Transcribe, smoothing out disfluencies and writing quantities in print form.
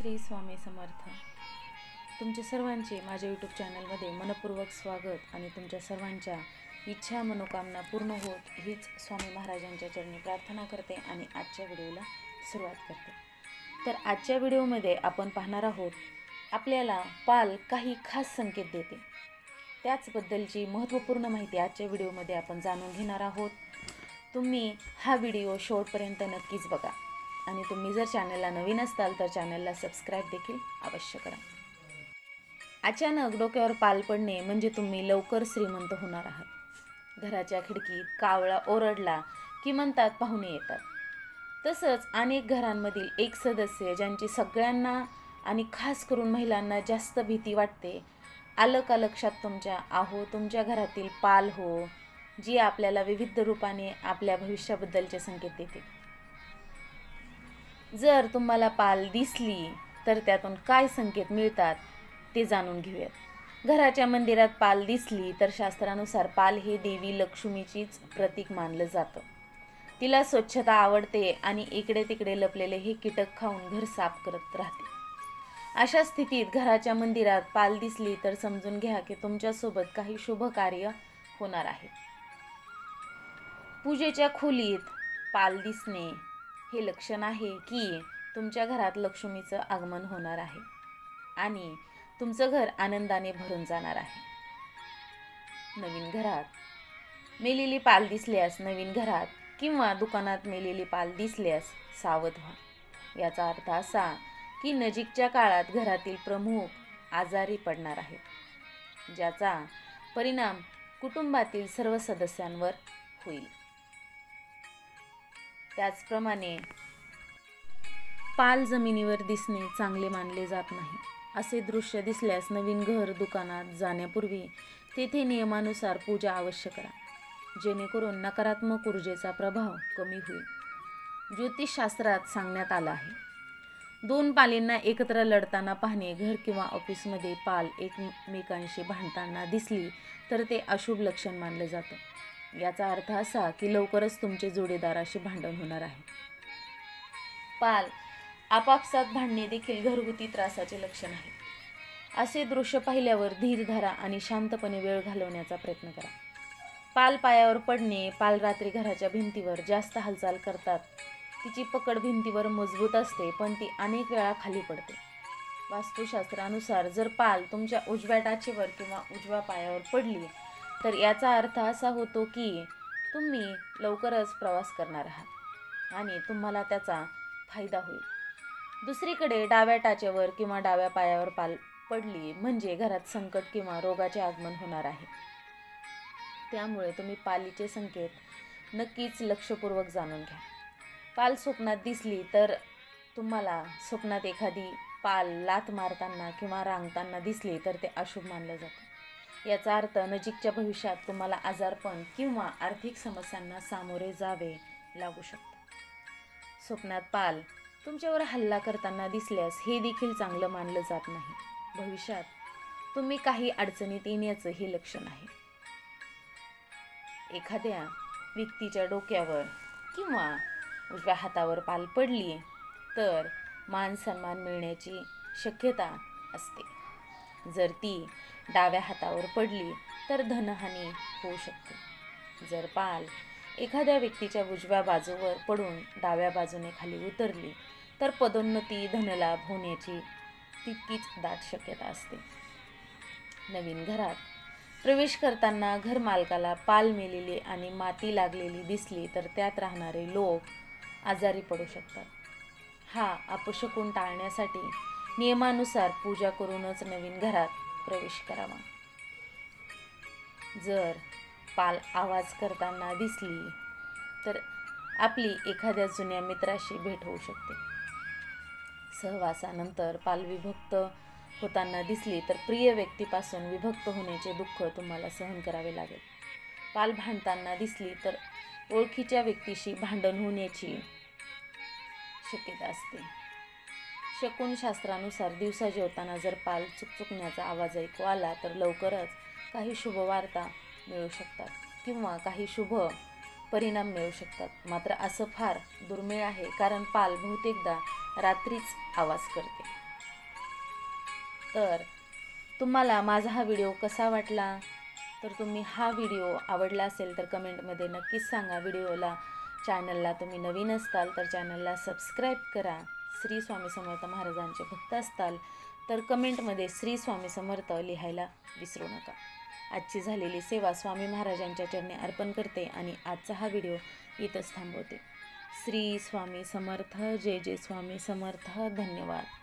श्री स्वामी समर्थ. तुमचे सर्वांचे माझ्या यूट्यूब चॅनलमध्ये मनपूर्वक स्वागत आणि तुमच्या सर्वांच्या इच्छा मनोकामना पूर्ण होत हीच स्वामी महाराजांच्या चरणी प्रार्थना करते आणि आजच्या व्हिडिओला सुरुवात करते. तर आजच्या व्हिडिओमध्ये आपण पाहणार आहोत आपल्याला पाल काही खास संकेत देते, त्याचबद्दलची महत्त्वपूर्ण माहिती आजच्या व्हिडिओमध्ये आपण जाणून घेणार आहोत. तुम्ही हा व्हिडिओ शेवटपर्यंत नक्कीच बघा आणि तुम्ही जर चॅनलला नवीन असाल तर चॅनलला सबस्क्राईब देखील अवश्य करा. अचानक डोक्यावर पाल पडणे म्हणजे तुम्ही लवकर श्रीमंत होणार आहात. घराच्या खिडकीत कावळा ओरडला की म्हणतात पाहुणे येतात. तसंच अनेक घरांमधील एक सदस्य ज्यांची सगळ्यांना आणि खास करून महिलांना जास्त भीती वाटते, आलं का लक्षात तुमच्या? तुमच्या घरातील पाल हो, जी आपल्याला विविध रूपाने आपल्या भविष्याबद्दलचे संकेत देते. जर तुम्हाला पाल दिसली तर त्यातून काय संकेत मिळतात ते जाणून घेऊयात. घराच्या मंदिरात पाल दिसली तर शास्त्रानुसार पाल हे देवी लक्ष्मीचीच प्रतीक मानलं जातं. तिला स्वच्छता आवडते आणि इकडे तिकडे लपलेले हे कीटक खाऊन घर साफ करत राहते. अशा स्थितीत घराच्या मंदिरात पाल दिसली तर समजून घ्या की तुमच्यासोबत काही शुभ कार्य होणार आहे. पूजेच्या खोलीत पाल दिसणे हे लक्षण आहे की तुमच्या घरात लक्ष्मीचं आगमन होणार आहे आणि तुमचं घर आनंदाने भरून जाणार आहे. नवीन घरात मेलेली पाल दिसल्यास, नवीन घरात किंवा दुकानात मेलेली पाल दिसल्यास सावध व्हा. याचा अर्थ असा की नजीकच्या काळात घरातील प्रमुख आजारी पडणार आहेत, ज्याचा परिणाम कुटुंबातील सर्व सदस्यांवर होईल. त्याचप्रमाणे पाल जमिनीवर दिसणे चांगले मानले जात नाही. असे दृश्य दिसल्यास नवीन घर दुकानात जाण्यापूर्वी तेथे नियमानुसार पूजा अवश्य करा, जेणेकरून नकारात्मक ऊर्जेचा प्रभाव कमी होईल. ज्योतिषशास्त्रात सांगण्यात आलं आहे, दोन पालींना एकत्र लढताना पाहणे. घर किंवा ऑफिसमध्ये पाल एकमेकांशी भांडताना दिसली तर ते अशुभ लक्षण मानलं जातं. याचा अर्थ असा की लवकरच तुमचे जोडीदाराशी भांडण होणार आहे. पाल आपापसात भांडणे देखील घरगुती त्रासाचे लक्षण आहे. असे दृश्य पाहिल्यावर धीर धरा आणि शांतपणे वेळ घालवण्याचा प्रयत्न करा. पाल पायावर पडणे. पाल रात्री घराच्या भिंतीवर जास्त हालचाल करतात. तिची पकड भिंतीवर मजबूत असते पण ती अनेक वेळा खाली पडते. वास्तुशास्त्रानुसार जर पाल तुमच्या उजव्या टाचेवर किंवा उजव्या पायावर पडली तर याचा अर्थ असा होतो की तुम्ही लवकरच प्रवास करणार आहात आणि तुम्हाला त्याचा फायदा होईल. दुसरीकडे डाव्या टाचेवर किंवा डाव्या पायावर पाल पडली म्हणजे घरात संकट किंवा रोगाचे आगमन होणार आहे. त्यामुळे तुम्ही पालीचे संकेत नक्कीच लक्षपूर्वक जाणून घ्या. पाल स्वप्नात दिसली तर तुम्हाला स्वप्नात एखादी पाल लाथ मारताना किंवा रांगताना दिसली तर ते अशुभ मानलं जातं. याचा अर्थ नजीकच्या भविष्यात तुम्हाला आजारपण किंवा आर्थिक समस्यांना सामोरे जावे लागू शकते. स्वप्नात पाल तुमच्यावर हल्ला करताना दिसल्यास हे देखील चांगलं मानलं जात नाही. भविष्यात तुम्ही काही अडचणीत येण्याचं हे लक्षण आहे. एखाद्या व्यक्तीच्या डोक्यावर किंवा उजव्या हातावर पाल पडली तर मान सन्मान मिळण्याची शक्यता असते. जर ती डाव्या हातावर पडली तर धनहानी होऊ शकते. जर पाल एखाद्या व्यक्तीच्या उजव्या बाजूवर पडून डाव्या बाजूने खाली उतरली तर पदोन्नती, धनलाभ होण्याची तितकीच दाट शक्यता असते. नवीन घरात प्रवेश करताना घर मालकाला पाल मेलेली आणि माती लागलेली दिसली तर त्यात राहणारे लोक आजारी पडू शकतात. हा अपशकुन टाळण्यासाठी नियमानुसार पूजा करूनच नवीन घरात प्रवेश करावा. जर पाल आवाज करताना दिसली तर आपली एखाद्या जुन्या मित्राशी भेट होऊ शकते. सहवासानंतर पाल विभक्त होताना दिसली तर प्रिय व्यक्तीपासून विभक्त होण्याचे दुःख तुम्हाला सहन करावे लागेल. पाल भांडताना दिसली तर ओळखीच्या व्यक्तीशी भांडण होण्याची शक्यता असते. शकुनशास्त्रानुसार दिवसा जेवताना जर पाल चुकचुकण्याचा आवाज ऐकू आला तर लवकरच काही शुभवार्ता मिळू शकतात किंवा काही शुभ परिणाम मिळू शकतात. मात्र असं फार दुर्मिळ आहे कारण पाल बहुतेकदा रात्रीच आवाज करते. तर तुम्हाला माझा हा व्हिडिओ कसा वाटला, तर तुम्ही हा व्हिडिओ आवडला असेल तर कमेंटमध्ये नक्कीच सांगा. चॅनलला तुम्ही नवीन असताल तर चॅनलला सबस्क्राईब करा. श्री स्वामी समर्थ महाराजांचे भक्त असताल तर कमेंटमध्ये श्री स्वामी समर्थ लिहायला विसरू नका. आजची झालेली सेवा स्वामी महाराजांच्या चरणी अर्पण करते आणि आजचा हा व्हिडिओ इथंच थांबवते. श्री स्वामी समर्थ. जय जय स्वामी समर्थ. धन्यवाद.